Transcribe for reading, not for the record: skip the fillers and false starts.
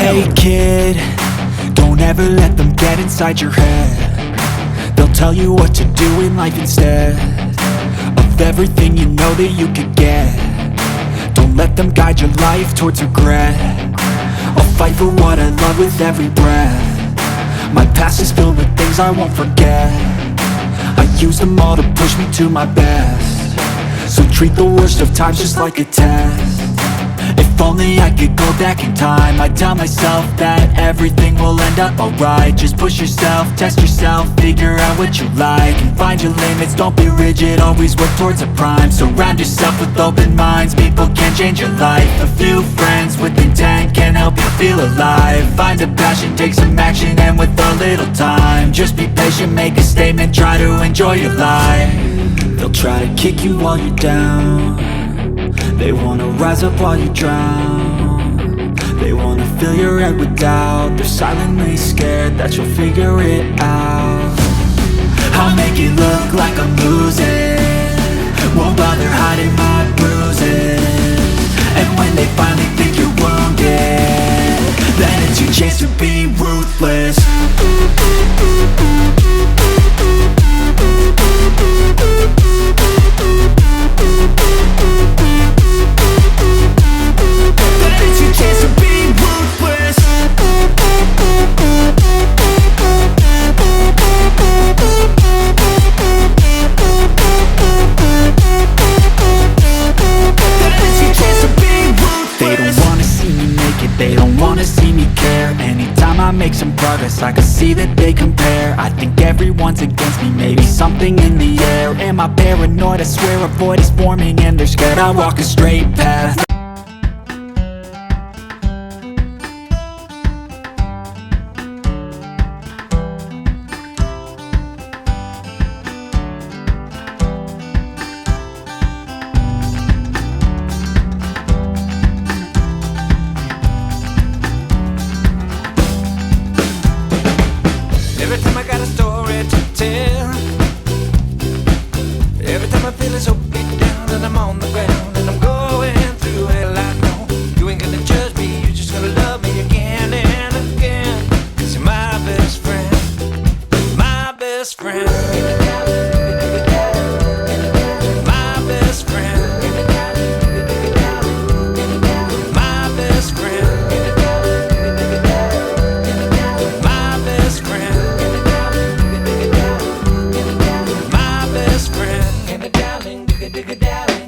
Hey kid, don't ever let them get inside your head. They'll tell you what to do in life instead of everything you know that you could get. Don't let them guide your life towards regret. I'll fight for what I love with every breath. My past is filled with things I won't forget. I use them all to push me to my best. So treat the worst of times just like a test. If only I could go back in time, I'd tell myself that everything will end up alright. Just push yourself, test yourself, figure out what you like, and find your limits, don't be rigid, always work towards a prime. Surround yourself with open minds, people can change your life. A few friends with intent can help you feel alive. Find a passion, take some action, and with a little time, just be patient, make a statement, try to enjoy your life. They'll try to kick you while you're down. They wanna rise up while you drown. They wanna fill your head with doubt. They're silently scared that you'll figure it out. I'll make it look like I'm losing, won't bother hiding my bruises. And when they finally think you're wounded, then it's your chance to be ruthless. They don't wanna see me care. Anytime I make some progress, I can see that they compare. I think everyone's against me, maybe something in the air. Am I paranoid? I swear a void is forming and they're scared I walk a straight path. Every time I got a story to tell, every time I feel so beat down and I'm on the ground and I'm going through hell, I know you ain't gonna judge me, you're just gonna love me again and again. 'Cause you're my best friend, my best friend. My best friend, my best friend, my best friend. My best friend, and a darling, digga digga darling.